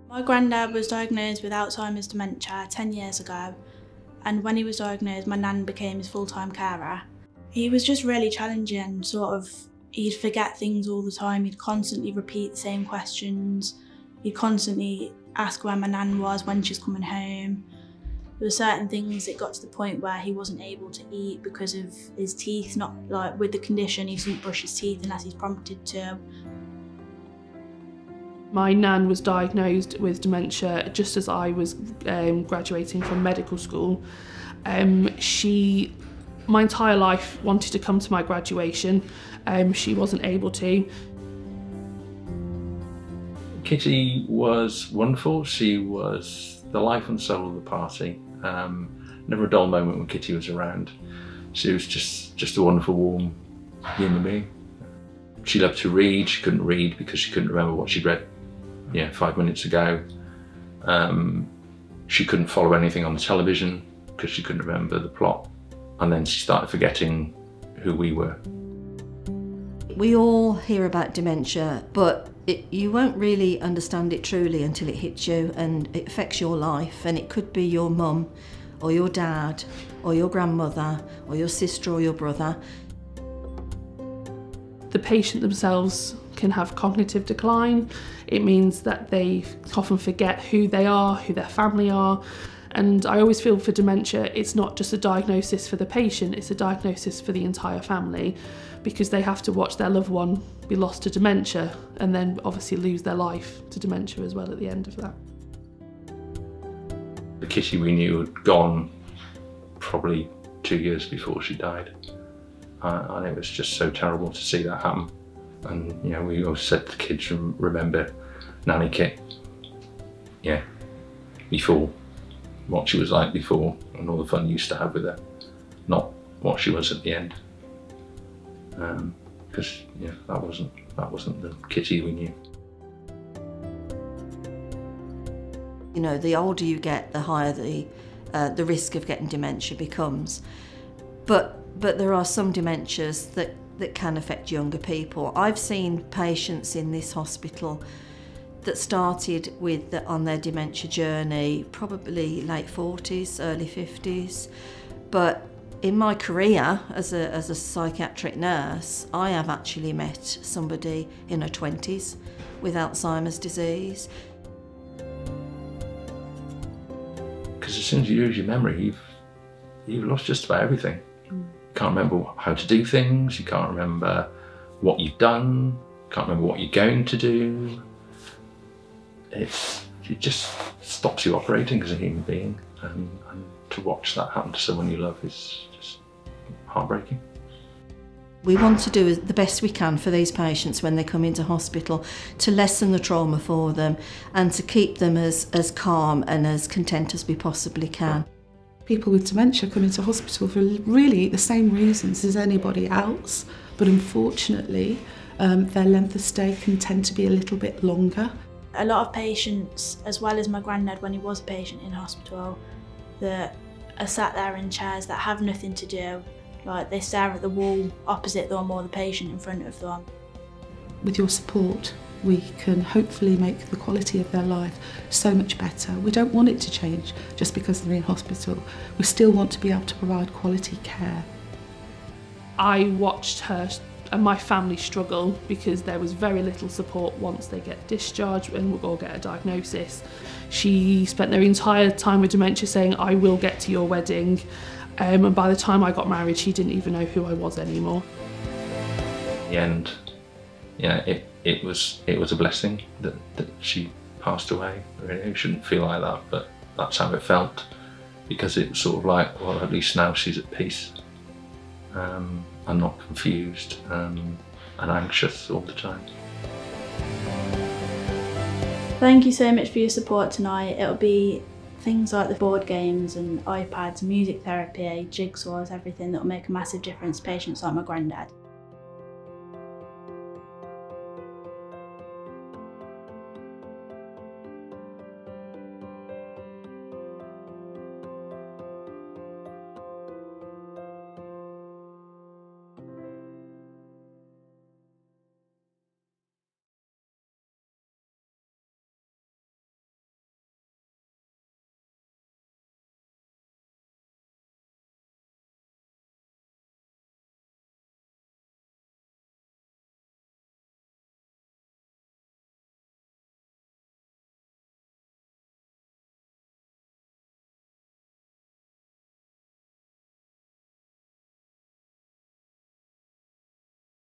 My granddad was diagnosed with Alzheimer's dementia 10 years ago, and when he was diagnosed, my nan became his full-time carer. He was just really challenging, he'd forget things all the time, he'd constantly repeat the same questions, he'd constantly ask where my nan was, when she's coming home. There were certain things that got to the point where he wasn't able to eat because of his teeth, not like with the condition, he doesn't brush his teeth unless he's prompted to. My nan was diagnosed with dementia just as I was graduating from medical school. My entire life wanted to come to my graduation. She wasn't able to. Kitty was wonderful. She was the life and soul of the party. Never a dull moment when Kitty was around. She was just a wonderful, warm human being. She loved to read. She couldn't read because she couldn't remember what she'd read 5 minutes ago. She couldn't follow anything on the television because she couldn't remember the plot. And then she started forgetting who we were. We all hear about dementia, but you won't really understand it truly until it hits you and it affects your life. And it could be your mum or your dad or your grandmother or your sister or your brother. The patient themselves can have cognitive decline. It means that they often forget who they are, who their family are. And I always feel for dementia, it's not just a diagnosis for the patient, it's a diagnosis for the entire family, because they have to watch their loved one be lost to dementia and then obviously lose their life to dementia as well at the end of that. The Kitty we knew had gone probably 2 years before she died. And it was just so terrible to see that happen. And we always said to the kids, remember Nanny Kit, before, what she was like before and all the fun you used to have with her, not what she was at the end. Because that wasn't the Kitty we knew. The older you get, the higher the risk of getting dementia becomes. But there are some dementias that can affect younger people. I've seen patients in this hospital that started on their dementia journey probably late 40s, early 50s. But in my career as a psychiatric nurse, I have actually met somebody in her 20s with Alzheimer's disease. Because as soon as you lose your memory, you've lost just about everything. You can't remember how to do things, you can't remember what you've done, you can't remember what you're going to do. It just stops you operating as a human being, and to watch that happen to someone you love is just heartbreaking. We want to do the best we can for these patients when they come into hospital to lessen the trauma for them and to keep them as calm and as content as we possibly can. People with dementia come into hospital for really the same reasons as anybody else, but unfortunately their length of stay can tend to be a little bit longer. A lot of patients, as well as my granddad when he was a patient in hospital, that are sat there in chairs that have nothing to do, like they stare at the wall opposite them or the patient in front of them. With your support, we can hopefully make the quality of their life so much better. We don't want it to change just because they're in hospital. We still want to be able to provide quality care. I watched her and my family struggle because there was very little support once they get discharged and or get a diagnosis. She spent their entire time with dementia saying, "I will get to your wedding." And by the time I got married, she didn't even know who I was anymore. In the end, it was a blessing that she passed away. Really, it shouldn't feel like that, but that's how it felt, because it was sort of like, well, at least now she's at peace. And not confused and anxious all the time. Thank you so much for your support tonight. It'll be things like the board games and iPads, music therapy, jigsaws, everything that will make a massive difference to patients like my granddad.